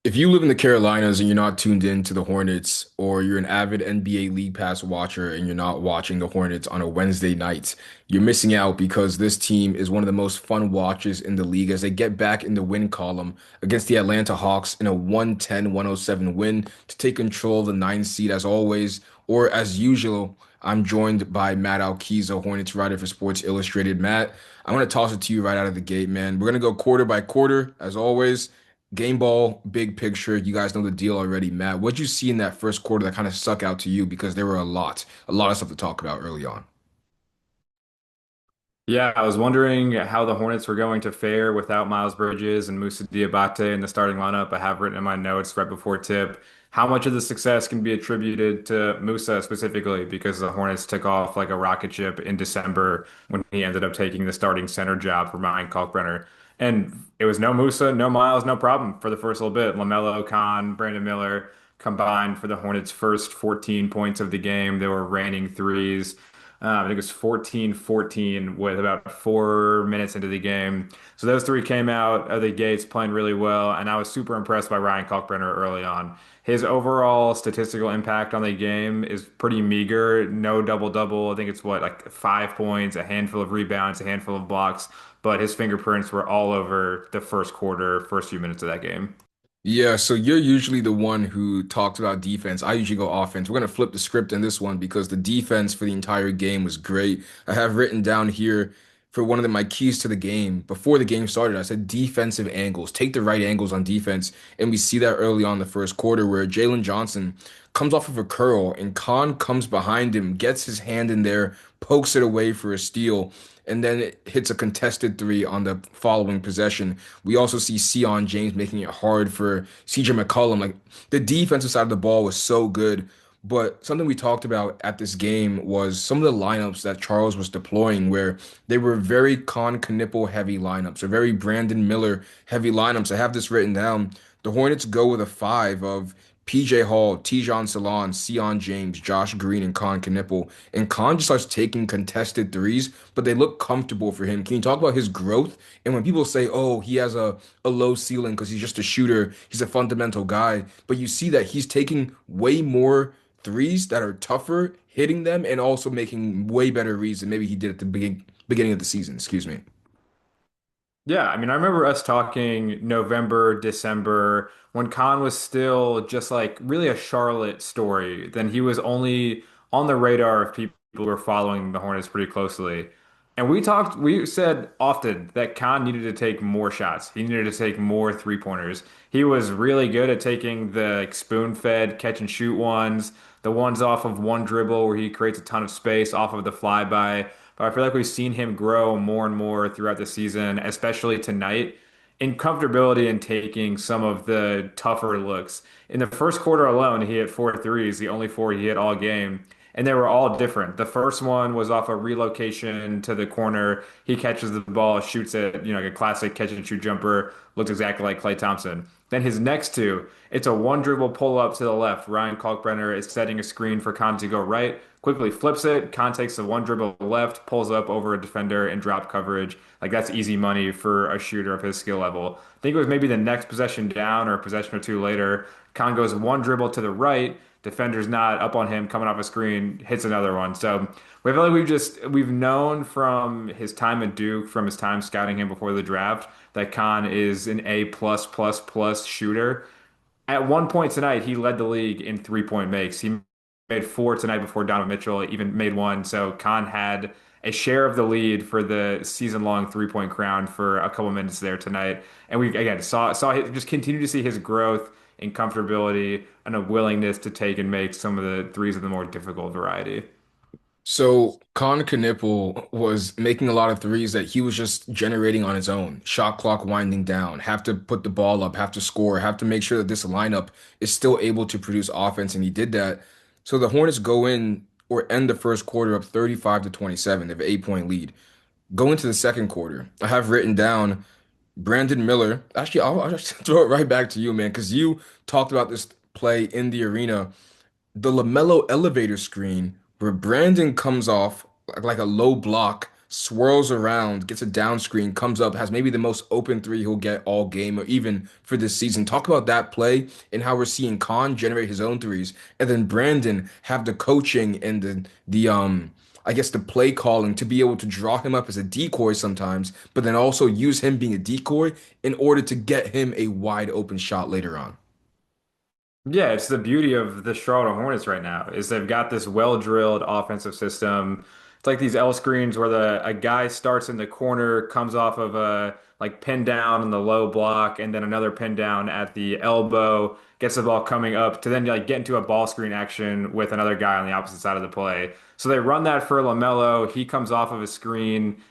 If you live in the Carolinas and you're not tuned in to the Hornets, or you're an avid NBA League Pass watcher and you're not watching the Hornets on a Wednesday night, you're missing out because this team is one of the most fun watches in the league as they get back in the win column against the Atlanta Hawks in a 110-107 win to take control of the ninth seed as always, or as usual. I'm joined by Matt Alquiza, Hornets writer for Sports Illustrated. Matt, I'm going to toss it to you right out of the gate, man. We're going to go quarter by quarter, as always. Game ball, big picture. You guys know the deal already, Matt. What'd you see in that first quarter that kind of stuck out to you? Because there were a lot of stuff to talk about early on. Yeah, I was wondering how the Hornets were going to fare without Miles Bridges and Moussa Diabate in the starting lineup. I have written in my notes right before tip how much of the success can be attributed to Moussa specifically because the Hornets took off like a rocket ship in December when he ended up taking the starting center job for Ryan Kalkbrenner. And it was no Moussa, no Miles, no problem for the first little bit. LaMelo, Khan, Brandon Miller combined for the Hornets' first 14 points of the game. They were raining threes. I think it was 14-14 with about 4 minutes into the game. So those three came out of the gates playing really well, and I was super impressed by Ryan Kalkbrenner early on. His overall statistical impact on the game is pretty meager. No double-double. I think it's what, like 5 points, a handful of rebounds, a handful of blocks, but his fingerprints were all over the first quarter, first few minutes of that game. Yeah, so you're usually the one who talks about defense. I usually go offense. We're going to flip the script in this one because the defense for the entire game was great. I have written down here for one of my keys to the game before the game started. I said defensive angles. Take the right angles on defense. And we see that early on in the first quarter where Jalen Johnson comes off of a curl and Khan comes behind him, gets his hand in there, pokes it away for a steal, and then it hits a contested three on the following possession. We also see Sion James making it hard for CJ McCollum. Like the defensive side of the ball was so good. But something we talked about at this game was some of the lineups that Charles was deploying, where they were very Kon Knueppel heavy lineups, or very Brandon Miller heavy lineups. I have this written down. The Hornets go with a five of PJ Hall, Tijon Salon, Sion James, Josh Green, and Kon Knueppel. And Kon just starts taking contested threes, but they look comfortable for him. Can you talk about his growth? And when people say, oh, he has a low ceiling because he's just a shooter, he's a fundamental guy, but you see that he's taking way more threes that are tougher, hitting them, and also making way better reads than maybe he did at the beginning of the season. Excuse me. Yeah, I mean, I remember us talking November, December, when Khan was still just like really a Charlotte story. Then he was only on the radar of people who were following the Hornets pretty closely. And we said often that Khan needed to take more shots. He needed to take more three-pointers. He was really good at taking the like, spoon-fed catch and shoot ones, the ones off of one dribble where he creates a ton of space off of the flyby. But I feel like we've seen him grow more and more throughout the season, especially tonight, in comfortability in taking some of the tougher looks. In the first quarter alone, he hit four threes, the only four he hit all game, and they were all different. The first one was off a relocation to the corner. He catches the ball, shoots it, like a classic catch and shoot jumper, looks exactly like Klay Thompson. Then his next two, it's a one dribble pull up to the left. Ryan Kalkbrenner is setting a screen for Khan to go right, quickly flips it. Khan takes the one dribble left, pulls up over a defender and drop coverage. Like that's easy money for a shooter of his skill level. I think it was maybe the next possession down or a possession or two later. Khan goes one dribble to the right. Defender's not up on him, coming off a screen, hits another one. So we feel like we've known from his time at Duke, from his time scouting him before the draft, that Khan is an A plus plus plus shooter. At one point tonight, he led the league in 3-point makes. He made four tonight before Donovan Mitchell even made one. So Khan had a share of the lead for the season-long 3-point crown for a couple minutes there tonight. And we again saw just continue to see his growth in comfortability and a willingness to take and make some of the threes of the more difficult variety. So Kon Knueppel was making a lot of threes that he was just generating on his own. Shot clock winding down, have to put the ball up, have to score, have to make sure that this lineup is still able to produce offense, and he did that. So the Hornets go in or end the first quarter up 35 to 27. They have an 8-point lead. Go into the second quarter. I have written down Brandon Miller. Actually, I'll just throw it right back to you, man, because you talked about this play in the arena, the LaMelo elevator screen where Brandon comes off like a low block, swirls around, gets a down screen, comes up, has maybe the most open three he'll get all game or even for this season. Talk about that play and how we're seeing Kon generate his own threes, and then Brandon have the coaching and the I guess the play calling to be able to draw him up as a decoy sometimes, but then also use him being a decoy in order to get him a wide open shot later on. Yeah, it's the beauty of the Charlotte Hornets right now is they've got this well-drilled offensive system. It's like these L screens where the a guy starts in the corner, comes off of a like pin down in the low block, and then another pin down at the elbow, gets the ball coming up to then like get into a ball screen action with another guy on the opposite side of the play. So they run that for LaMelo. He comes off of a screen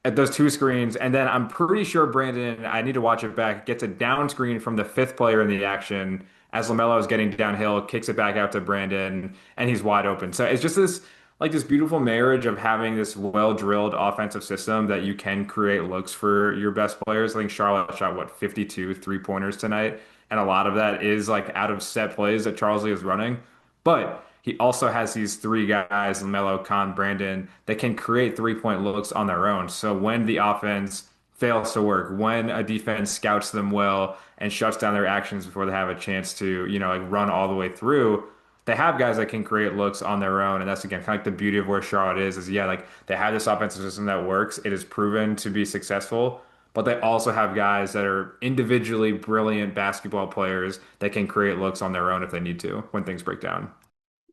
at those two screens, and then I'm pretty sure Brandon, I need to watch it back, gets a down screen from the fifth player in the action as LaMelo is getting downhill, kicks it back out to Brandon, and he's wide open. So it's just this like this beautiful marriage of having this well-drilled offensive system that you can create looks for your best players. I think Charlotte shot what 52 three-pointers tonight, and a lot of that is like out of set plays that Charles Lee is running. But he also has these three guys, LaMelo, Kon, Brandon, that can create three-point looks on their own. So when the offense fails to work, when a defense scouts them well and shuts down their actions before they have a chance to, like run all the way through, they have guys that can create looks on their own. And that's again kind of like the beauty of where Charlotte is yeah, like they have this offensive system that works. It is proven to be successful. But they also have guys that are individually brilliant basketball players that can create looks on their own if they need to when things break down.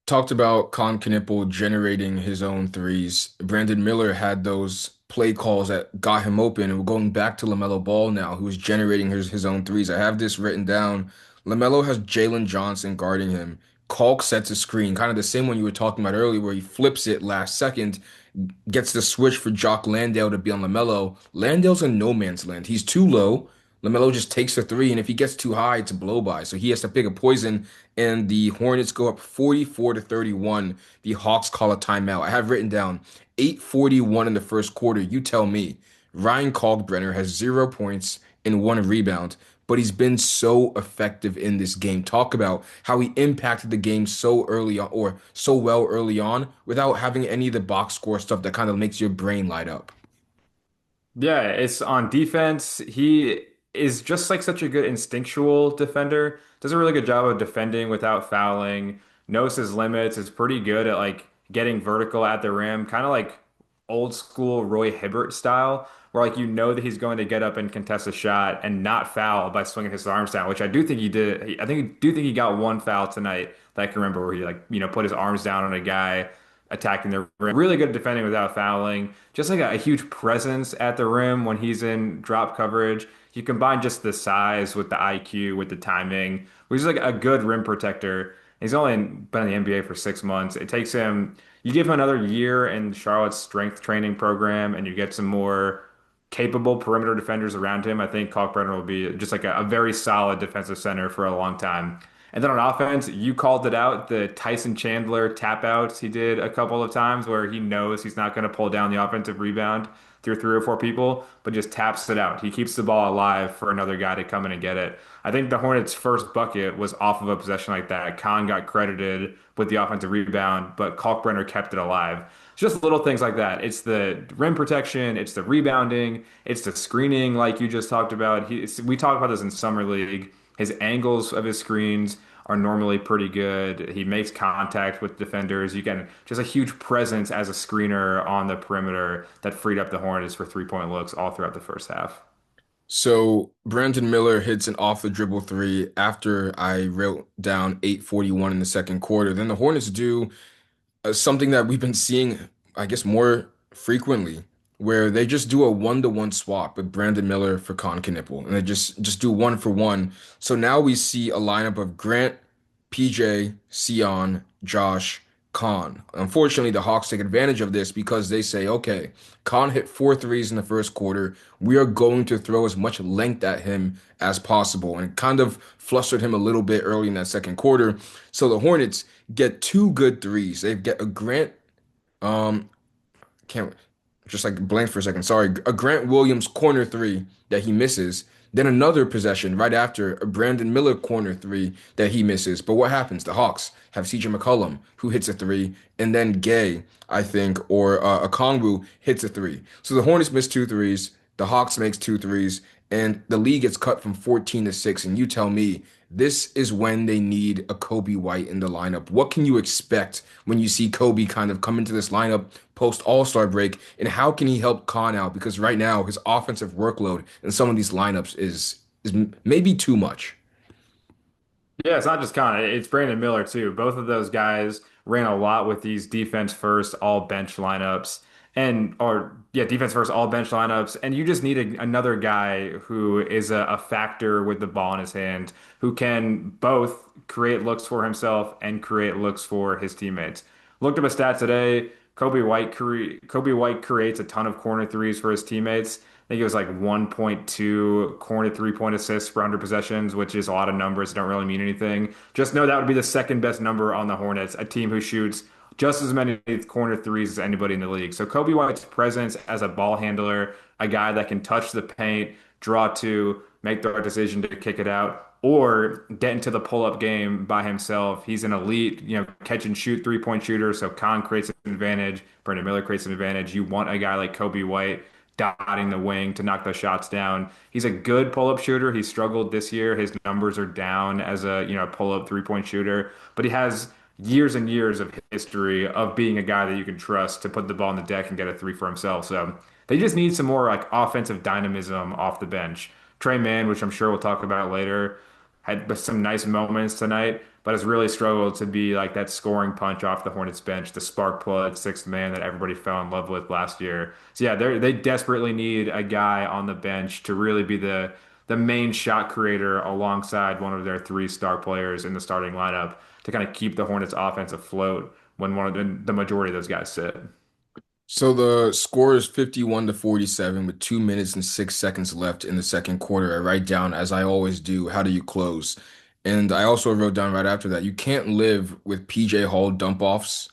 Talked about Kon Knueppel generating his own threes. Brandon Miller had those play calls that got him open, and we're going back to LaMelo Ball now, who's generating his own threes. I have this written down. LaMelo has Jalen Johnson guarding him. Kalk sets a screen, kind of the same one you were talking about earlier, where he flips it last second, gets the switch for Jock Landale to be on LaMelo. Landale's in no man's land. He's too low. LaMelo just takes the three, and if he gets too high, it's a blow by. So he has to pick a poison, and the Hornets go up 44 to 31. The Hawks call a timeout. I have written down 8:41 in the first quarter. You tell me. Ryan Kalkbrenner has 0 points and 1 rebound, but he's been so effective in this game. Talk about how he impacted the game so early on, or so well early on, without having any of the box score stuff that kind of makes your brain light up. Yeah, it's on defense. He is just like such a good instinctual defender. Does a really good job of defending without fouling. Knows his limits. Is pretty good at like getting vertical at the rim, kind of like old school Roy Hibbert style, where like you know that he's going to get up and contest a shot and not foul by swinging his arms down, which I do think he did. I do think he got one foul tonight that I can remember where he like put his arms down on a guy attacking the rim. Really good at defending without fouling. Just like a huge presence at the rim when he's in drop coverage. You combine just the size with the IQ, with the timing, which is like a good rim protector. He's only been in the NBA for 6 months. It takes him, you give him another year in Charlotte's strength training program, and you get some more capable perimeter defenders around him. I think Kalkbrenner will be just like a very solid defensive center for a long time. And then on offense, you called it out, the Tyson Chandler tap outs he did a couple of times where he knows he's not going to pull down the offensive rebound through three or four people, but just taps it out. He keeps the ball alive for another guy to come in and get it. I think the Hornets' first bucket was off of a possession like that. Khan got credited with the offensive rebound, but Kalkbrenner kept it alive. It's just little things like that. It's the rim protection, it's the rebounding, it's the screening, like you just talked about. We talked about this in summer league. His angles of his screens are normally pretty good. He makes contact with defenders. You get just a huge presence as a screener on the perimeter that freed up the Hornets for three-point looks all throughout the first half. So Brandon Miller hits an off the dribble three after I wrote down 8:41 in the second quarter. Then the Hornets do something that we've been seeing, I guess, more frequently, where they just do a one-to-one swap with Brandon Miller for Kon Knueppel, and they just do one for one. So now we see a lineup of Grant, PJ, Sion, Josh, Kon. Unfortunately, the Hawks take advantage of this because they say, okay, Kon hit 4 threes in the first quarter. We are going to throw as much length at him as possible. And it kind of flustered him a little bit early in that second quarter. So the Hornets get 2 good threes. They get a Grant, um, can't just like blank for a second. Sorry, a Grant Williams corner three that he misses. Then another possession right after a Brandon Miller corner three that he misses. But what happens? The Hawks have CJ McCollum who hits a three, and then Gay, I think, or Okongwu hits a three. So the Hornets miss two threes, the Hawks makes two threes, and the lead gets cut from 14 to 6. And you tell me, this is when they need a Kobe White in the lineup. What can you expect when you see Kobe kind of come into this lineup post All-Star break, and how can he help Kon out? Because right now his offensive workload in some of these lineups is maybe too much. Yeah, it's not just Connor, it's Brandon Miller too. Both of those guys ran a lot with these defense first, all bench lineups defense first, all bench lineups. And you just need another guy who is a factor with the ball in his hand, who can both create looks for himself and create looks for his teammates. Looked up a stat today. Kobe White creates a ton of corner threes for his teammates. I think it was like 1.2 corner three-point assists per 100 possessions, which is a lot of numbers that don't really mean anything. Just know that would be the second best number on the Hornets, a team who shoots just as many corner threes as anybody in the league. So Kobe White's presence as a ball handler, a guy that can touch the paint, draw two, make the right decision to kick it out, or get into the pull-up game by himself. He's an elite, catch and shoot three-point shooter. So Kon creates an advantage. Brandon Miller creates an advantage. You want a guy like Kobe White dotting the wing to knock those shots down. He's a good pull-up shooter. He struggled this year. His numbers are down as a, pull-up three-point shooter, but he has years and years of history of being a guy that you can trust to put the ball on the deck and get a three for himself. So they just need some more like offensive dynamism off the bench. Trey Mann, which I'm sure we'll talk about later, had some nice moments tonight, but has really struggled to be like that scoring punch off the Hornets bench, the spark plug sixth man that everybody fell in love with last year. So yeah, they desperately need a guy on the bench to really be the main shot creator alongside one of their three star players in the starting lineup to kind of keep the Hornets offense afloat when the majority of those guys sit. So the score is 51 to 47 with 2 minutes and 6 seconds left in the second quarter. I write down, as I always do, how do you close? And I also wrote down right after that, you can't live with PJ Hall dump offs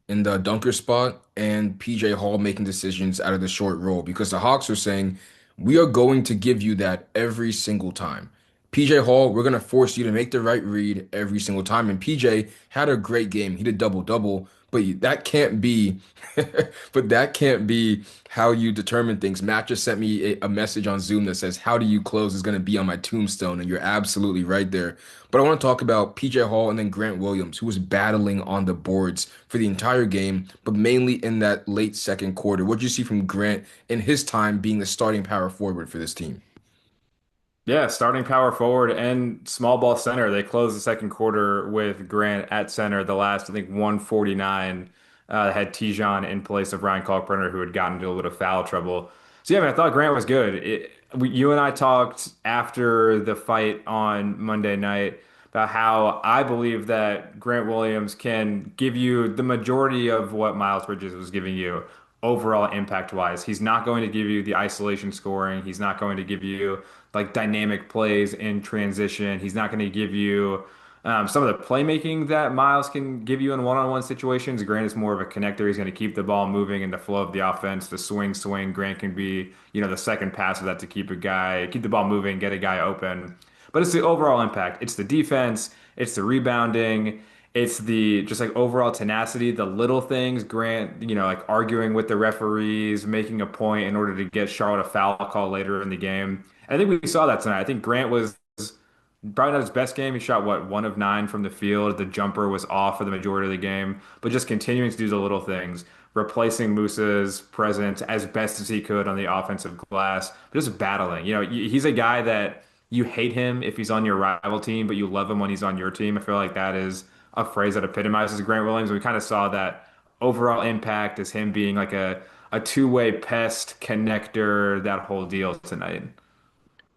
in the dunker spot and PJ Hall making decisions out of the short roll because the Hawks are saying, we are going to give you that every single time. PJ Hall, we're going to force you to make the right read every single time. And PJ had a great game. He did double double, but that can't be but that can't be how you determine things. Matt just sent me a message on Zoom that says, how do you close is going to be on my tombstone. And you're absolutely right there. But I want to talk about PJ Hall and then Grant Williams, who was battling on the boards for the entire game, but mainly in that late second quarter. What did you see from Grant in his time being the starting power forward for this team? Yeah, starting power forward and small ball center. They closed the second quarter with Grant at center. The last, I think, 149 had Tijon in place of Ryan Kalkbrenner, who had gotten into a little foul trouble. So yeah, man, I thought Grant was good. You and I talked after the fight on Monday night about how I believe that Grant Williams can give you the majority of what Miles Bridges was giving you overall impact wise. He's not going to give you the isolation scoring. He's not going to give you like dynamic plays in transition. He's not going to give you some of the playmaking that Miles can give you in one-on-one situations. Grant is more of a connector. He's going to keep the ball moving in the flow of the offense. The swing. Grant can be, the second pass of that to keep the ball moving, get a guy open. But it's the overall impact. It's the defense. It's the rebounding. It's the just like overall tenacity, the little things. Grant, like arguing with the referees, making a point in order to get Charlotte a foul call later in the game. I think we saw that tonight. I think Grant was probably not his best game. He shot what, 1 of 9 from the field. The jumper was off for the majority of the game, but just continuing to do the little things, replacing Musa's presence as best as he could on the offensive glass, but just battling. He's a guy that you hate him if he's on your rival team, but you love him when he's on your team. I feel like that is a phrase that epitomizes Grant Williams. We kind of saw that overall impact as him being like a two-way pest connector, that whole deal tonight.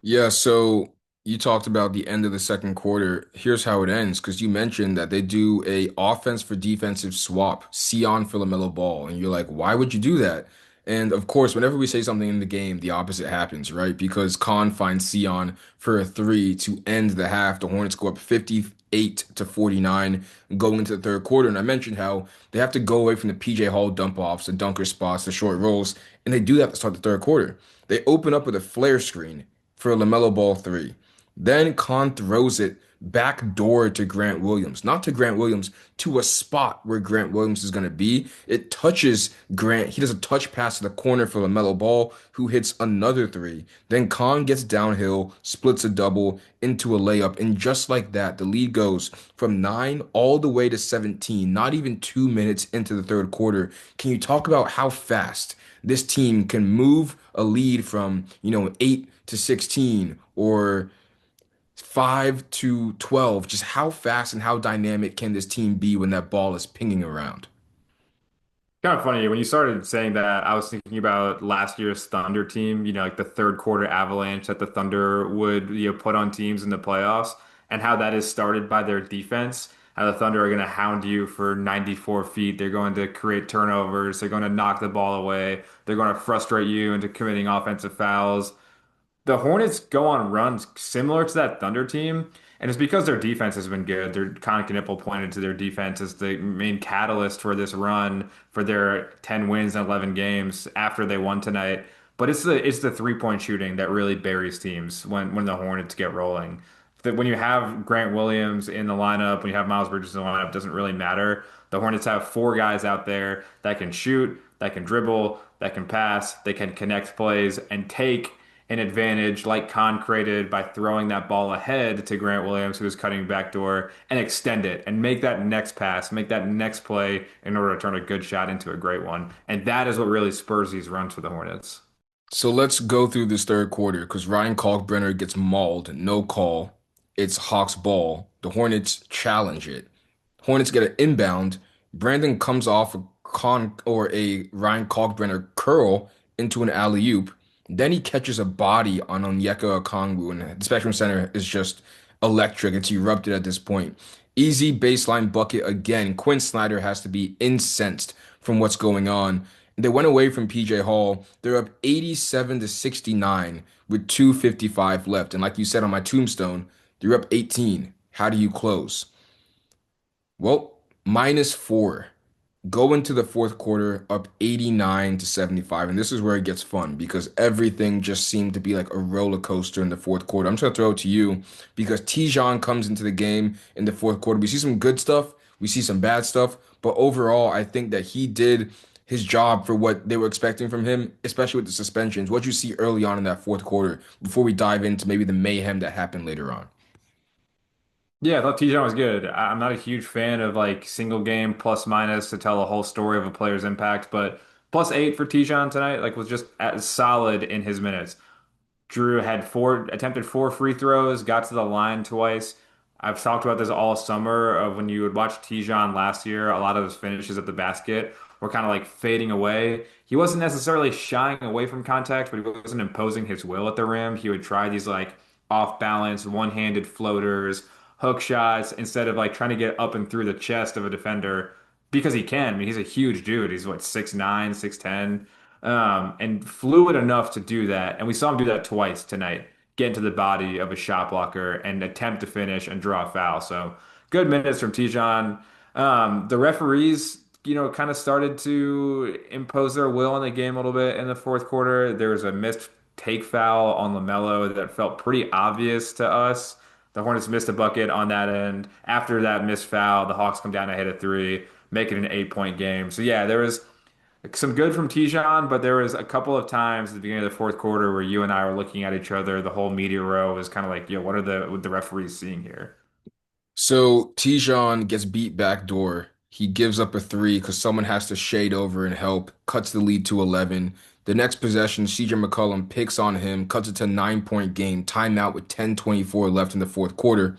Yeah, so you talked about the end of the second quarter. Here's how it ends, because you mentioned that they do a offense for defensive swap, Sion for LaMelo Ball, and you're like, why would you do that? And of course, whenever we say something in the game, the opposite happens, right? Because Khan finds Sion for a three to end the half. The Hornets go up 58 to 49 going into the third quarter. And I mentioned how they have to go away from the PJ Hall dump offs, the dunker spots, the short rolls, and they do that to start the third quarter. They open up with a flare screen for a LaMelo Ball three. Then Kon throws it back door to Grant Williams, not to Grant Williams, to a spot where Grant Williams is going to be. It touches Grant. He does a touch pass to the corner for LaMelo Ball, who hits another three. Then Kon gets downhill, splits a double into a layup. And just like that, the lead goes from 9 all the way to 17, not even 2 minutes into the third quarter. Can you talk about how fast this team can move a lead from, 8 to 16 or 5 to 12? Just how fast and how dynamic can this team be when that ball is pinging around? Kind of funny when you started saying that. I was thinking about last year's Thunder team, like the third quarter avalanche that the Thunder would, put on teams in the playoffs, and how that is started by their defense. How the Thunder are going to hound you for 94 feet. They're going to create turnovers. They're going to knock the ball away. They're going to frustrate you into committing offensive fouls. The Hornets go on runs similar to that Thunder team, and it's because their defense has been good. Their Kon Knueppel pointed to their defense as the main catalyst for this run for their 10 wins in 11 games after they won tonight. But it's the three-point shooting that really buries teams when the Hornets get rolling. That when you have Grant Williams in the lineup, when you have Miles Bridges in the lineup, doesn't really matter. The Hornets have four guys out there that can shoot, that can dribble, that can pass, they can connect plays and take an advantage like Khan created by throwing that ball ahead to Grant Williams, who was cutting backdoor, and extend it and make that next pass, make that next play in order to turn a good shot into a great one. And that is what really spurs these runs for the Hornets. So let's go through this third quarter because Ryan Kalkbrenner gets mauled, no call. It's Hawks ball. The Hornets challenge it. Hornets get an inbound. Brandon comes off a a Ryan Kalkbrenner curl into an alley-oop. Then he catches a body on Onyeka Okongwu, and the Spectrum Center is just electric. It's erupted at this point. Easy baseline bucket again. Quinn Snyder has to be incensed from what's going on. They went away from PJ Hall. They're up 87 to 69 with 2:55 left. And like you said on my tombstone, they're up 18. How do you close? Well, -4. Go into the fourth quarter up 89 to 75. And this is where it gets fun because everything just seemed to be like a roller coaster in the fourth quarter. I'm just gonna throw it to you because Tijon comes into the game in the fourth quarter. We see some good stuff, we see some bad stuff, but overall, I think that he did his job for what they were expecting from him, especially with the suspensions. What you see early on in that fourth quarter before we dive into maybe the mayhem that happened later on. Yeah, I thought Tijon was good. I'm not a huge fan of like single game plus minus to tell a whole story of a player's impact, but +8 for Tijon tonight, like was just as solid in his minutes. Drew had attempted four free throws, got to the line twice. I've talked about this all summer of when you would watch Tijon last year, a lot of his finishes at the basket were kind of like fading away. He wasn't necessarily shying away from contact, but he wasn't imposing his will at the rim. He would try these like off balance, one-handed floaters, hook shots instead of like trying to get up and through the chest of a defender because he can. I mean, he's a huge dude. He's what, 6'9", 6'10", and fluid enough to do that. And we saw him do that twice tonight, get into the body of a shot blocker and attempt to finish and draw a foul. So good minutes from Tijon. The referees, kind of started to impose their will on the game a little bit in the fourth quarter. There was a missed take foul on LaMelo that felt pretty obvious to us. The Hornets missed a bucket on that end. After that missed foul, the Hawks come down and hit a three, make it an 8-point game. So yeah, there was some good from Tijon, but there was a couple of times at the beginning of the fourth quarter where you and I were looking at each other. The whole media row was kind of like, yo, what the referees seeing here? So Tijon gets beat backdoor. He gives up a three because someone has to shade over and help, cuts the lead to 11. The next possession, CJ McCollum picks on him, cuts it to a 9-point game, timeout with 10:24 left in the fourth quarter.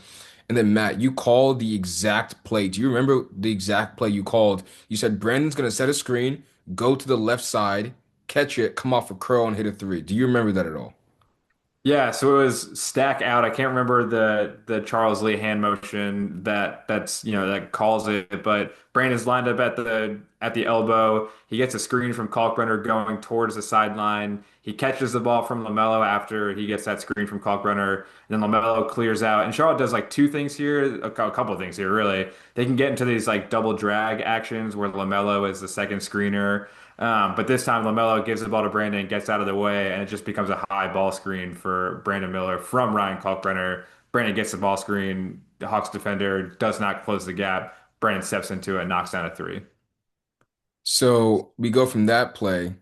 And then Matt, you called the exact play. Do you remember the exact play you called? You said Brandon's gonna set a screen, go to the left side, catch it, come off a curl and hit a three. Do you remember that at all? Yeah, so it was stack out. I can't remember the Charles Lee hand motion that calls it, but Brandon's lined up at the elbow. He gets a screen from Kalkbrenner going towards the sideline. He catches the ball from LaMelo after he gets that screen from Kalkbrenner. And then LaMelo clears out. And Charlotte does like two things here, a couple of things here, really. They can get into these like double drag actions where LaMelo is the second screener. But this time LaMelo gives the ball to Brandon, gets out of the way, and it just becomes a high ball screen for Brandon Miller from Ryan Kalkbrenner. Brandon gets the ball screen. The Hawks defender does not close the gap. Brandon steps into it, knocks down a three. So we go from that play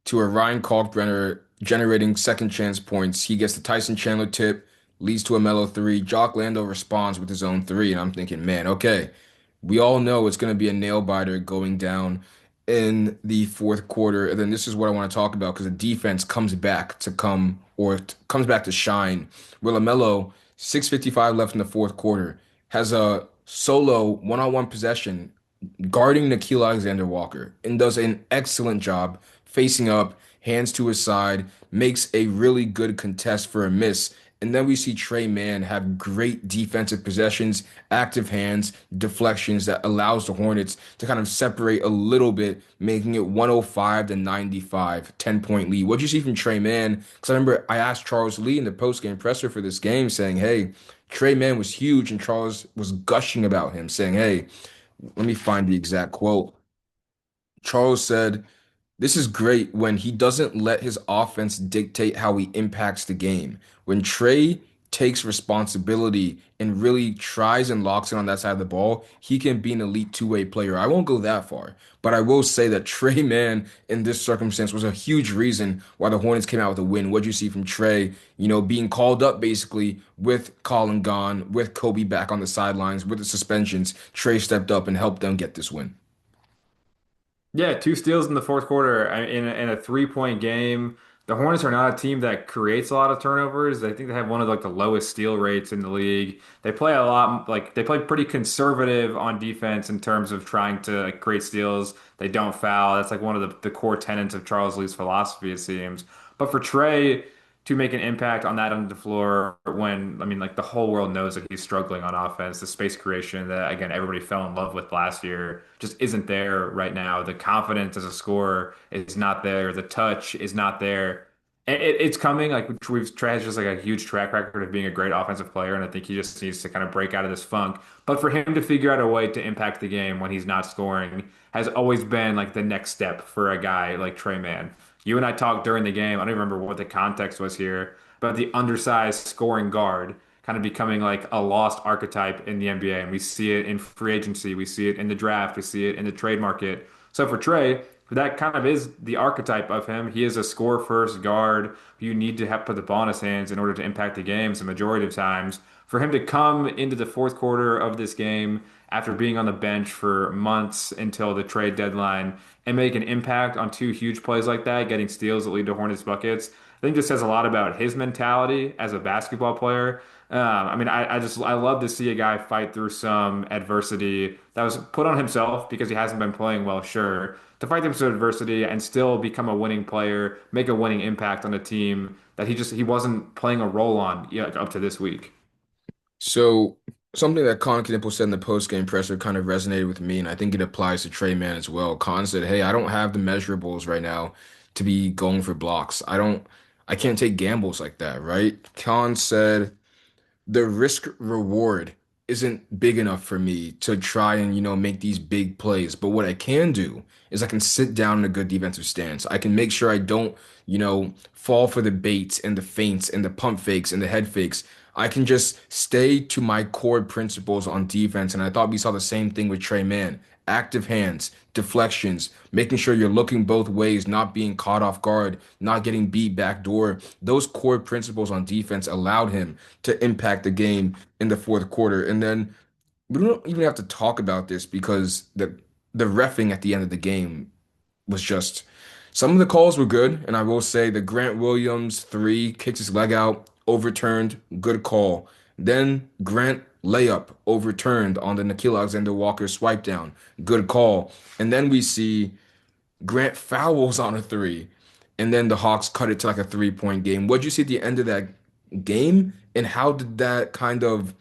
to a Ryan Kalkbrenner generating second chance points. He gets the Tyson Chandler tip, leads to a Melo three. Jock Lando responds with his own three, and I'm thinking, man, okay, we all know it's going to be a nail biter going down in the fourth quarter. And then this is what I want to talk about because the defense comes back to shine. Where LaMelo, 6:55 left in the fourth quarter, has a solo one-on-one possession guarding Nickeil Alexander-Walker and does an excellent job facing up, hands to his side, makes a really good contest for a miss. And then we see Trey Mann have great defensive possessions, active hands, deflections that allows the Hornets to kind of separate a little bit, making it 105 to 95, 10-point lead. What'd you see from Trey Mann? Because I remember I asked Charles Lee in the postgame presser for this game saying, hey, Trey Mann was huge, and Charles was gushing about him, saying, hey, let me find the exact quote. Charles said, this is great when he doesn't let his offense dictate how he impacts the game. When Trey takes responsibility and really tries and locks in on that side of the ball, he can be an elite two-way player. I won't go that far, but I will say that Trey Mann in this circumstance was a huge reason why the Hornets came out with a win. What'd you see from Trey? You know, being called up basically with Colin gone, with Kobe back on the sidelines, with the suspensions. Trey stepped up and helped them get this win. Yeah, two steals in the fourth quarter in a 3-point game. The Hornets are not a team that creates a lot of turnovers. I think they have one of like the lowest steal rates in the league. They play a lot like they play pretty conservative on defense in terms of trying to like, create steals. They don't foul. That's like one of the core tenets of Charles Lee's philosophy, it seems. But for Trey to make an impact on that end of the floor when I mean like the whole world knows that he's struggling on offense. The space creation that again everybody fell in love with last year just isn't there right now. The confidence as a scorer is not there. The touch is not there. And it's coming. Like Trey has just like a huge track record of being a great offensive player, and I think he just needs to kind of break out of this funk. But for him to figure out a way to impact the game when he's not scoring has always been like the next step for a guy like Trey Mann. You and I talked during the game. I don't even remember what the context was here, but the undersized scoring guard kind of becoming like a lost archetype in the NBA. And we see it in free agency, we see it in the draft, we see it in the trade market. So for Trey, that kind of is the archetype of him. He is a score first guard. You need to have put the ball in his hands in order to impact the games the majority of times. For him to come into the fourth quarter of this game after being on the bench for months until the trade deadline and make an impact on two huge plays like that, getting steals that lead to Hornets buckets, I think this says a lot about his mentality as a basketball player. I mean, I love to see a guy fight through some adversity that was put on himself because he hasn't been playing well, sure, to fight through some adversity and still become a winning player, make a winning impact on a team that he wasn't playing a role on yet up to this week. So something that Kon Knueppel said in the post-game presser kind of resonated with me, and I think it applies to Trey Mann as well. Kon said, "Hey, I don't have the measurables right now to be going for blocks. I can't take gambles like that, right?" Kon said, the risk reward isn't big enough for me to try and, make these big plays. But what I can do is I can sit down in a good defensive stance. I can make sure I don't, fall for the baits and the feints and the pump fakes and the head fakes. I can just stay to my core principles on defense. And I thought we saw the same thing with Trey Mann. Active hands, deflections, making sure you're looking both ways, not being caught off guard, not getting beat backdoor. Those core principles on defense allowed him to impact the game in the fourth quarter. And then we don't even have to talk about this because the reffing at the end of the game was just some of the calls were good, and I will say the Grant Williams three kicks his leg out, overturned, good call. Then Grant layup overturned on the Nickeil Alexander-Walker swipe down, good call. And then we see Grant fouls on a three, and then the Hawks cut it to like a 3-point game. What'd you see at the end of that game, and how did that kind of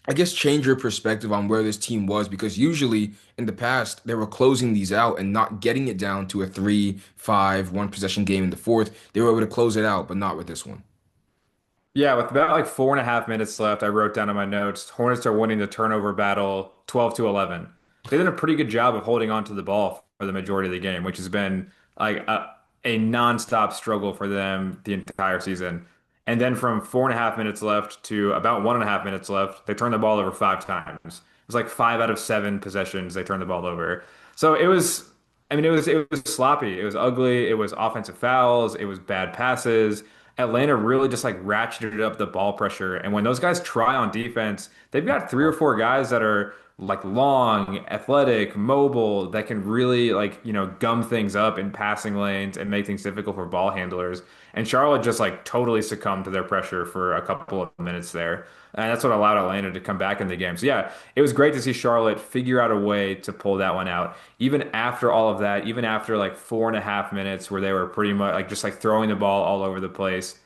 I guess change your perspective on where this team was because usually in the past they were closing these out and not getting it down to a 3-5 one possession game in the fourth. They were able to close it out, but not with this one. Yeah, with about like 4.5 minutes left, I wrote down in my notes, Hornets are winning the turnover battle 12 to 11. They did a pretty good job of holding on to the ball for the majority of the game, which has been like a nonstop struggle for them the entire season. And then from 4.5 minutes left to about 1.5 minutes left, they turned the ball over 5 times. It was like 5 out of 7 possessions they turned the ball over. So it was, I mean, it was sloppy. It was ugly. It was offensive fouls. It was bad passes. Atlanta really just like ratcheted up the ball pressure. And when those guys try on defense, they've got three or four guys that are like long, athletic, mobile, that can really like, gum things up in passing lanes and make things difficult for ball handlers. And Charlotte just like totally succumbed to their pressure for a couple of minutes there. And that's what allowed Atlanta to come back in the game. So yeah, it was great to see Charlotte figure out a way to pull that one out. Even after all of that, even after like 4.5 minutes where they were pretty much like just like throwing the ball all over the place,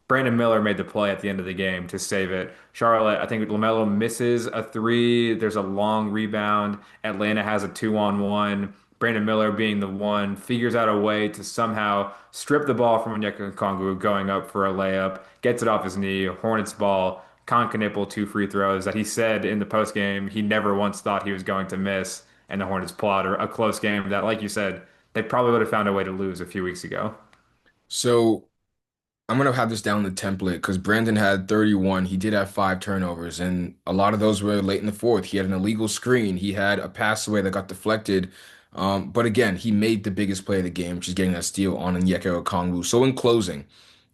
Brandon Miller made the play at the end of the game to save it. Charlotte, I think LaMelo misses a three. There's a long rebound. Atlanta has a 2-on-1. Brandon Miller being the one figures out a way to somehow strip the ball from Onyeka Okongwu going up for a layup, gets it off his knee, Hornets ball. Kon Knueppel, two free throws that he said in the postgame he never once thought he was going to miss, and the Hornets pull out a close game that, like you said, they probably would have found a way to lose a few weeks ago. So I'm gonna have this down the template because Brandon had 31. He did have five turnovers, and a lot of those were late in the fourth. He had an illegal screen. He had a pass away that got deflected. But again, he made the biggest play of the game, which is getting that steal on Onyeka Okongwu. So in closing,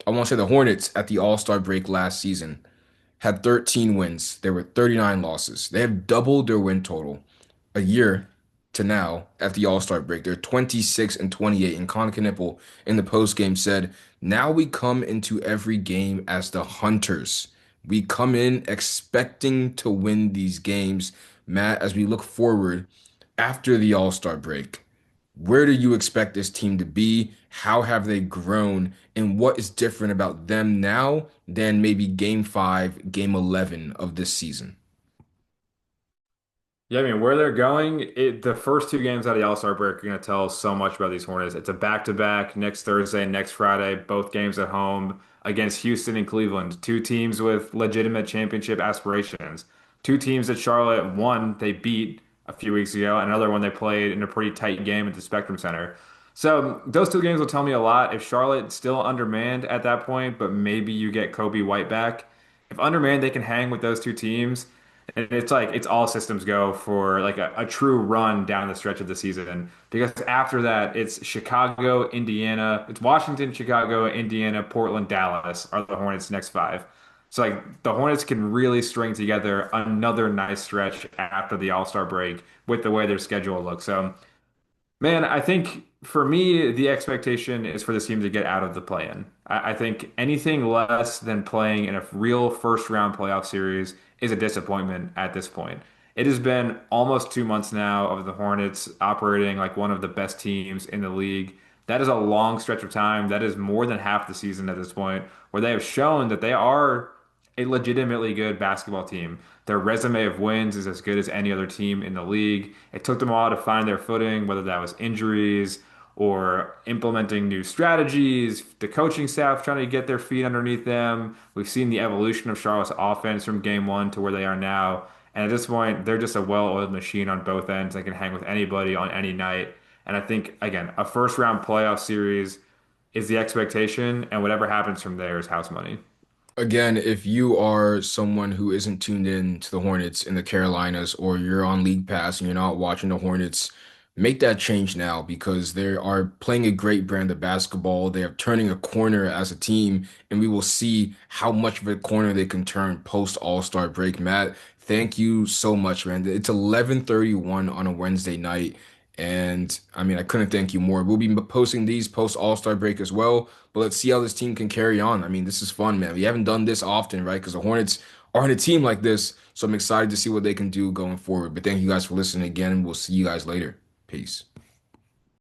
I want to say the Hornets at the All-Star break last season had 13 wins. There were 39 losses. They have doubled their win total a year to now at the All-Star break. They're 26 and 28. And Kon Knueppel in the post-game said, now we come into every game as the hunters. We come in expecting to win these games. Matt, as we look forward after the All-Star break, where do you expect this team to be? How have they grown? And what is different about them now than maybe game five, game 11 of this season? Yeah, I mean, where they're going, the first two games out of the All-Star break are going to tell so much about these Hornets. It's a back-to-back next Thursday, next Friday, both games at home against Houston and Cleveland, two teams with legitimate championship aspirations. Two teams that Charlotte won, they beat a few weeks ago, and another one they played in a pretty tight game at the Spectrum Center. So those two games will tell me a lot. If Charlotte's still undermanned at that point, but maybe you get Kobe White back. If undermanned, they can hang with those two teams. And it's like it's all systems go for like a true run down the stretch of the season. Because after that, it's Chicago, Indiana, it's Washington, Chicago, Indiana, Portland, Dallas are the Hornets' next five. So like the Hornets can really string together another nice stretch after the All-Star break with the way their schedule looks. So man, I think for me, the expectation is for this team to get out of the play-in. I think anything less than playing in a real first-round playoff series is a disappointment at this point. It has been almost 2 months now of the Hornets operating like one of the best teams in the league. That is a long stretch of time. That is more than half the season at this point, where they have shown that they are a legitimately good basketball team. Their resume of wins is as good as any other team in the league. It took them a while to find their footing, whether that was injuries or implementing new strategies, the coaching staff trying to get their feet underneath them. We've seen the evolution of Charlotte's offense from game one to where they are now. And at this point, they're just a well-oiled machine on both ends. They can hang with anybody on any night. And I think, again, a first round playoff series is the expectation, and whatever happens from there is house money. Again, if you are someone who isn't tuned in to the Hornets in the Carolinas or you're on League Pass and you're not watching the Hornets, make that change now because they are playing a great brand of basketball. They are turning a corner as a team, and we will see how much of a corner they can turn post All-Star break. Matt, thank you so much, man. It's 11:31 on a Wednesday night. And I mean, I couldn't thank you more. We'll be posting these post All-Star break as well. But let's see how this team can carry on. I mean, this is fun, man. We haven't done this often, right? Because the Hornets aren't a team like this. So I'm excited to see what they can do going forward. But thank you guys for listening again, and we'll see you guys later. Peace.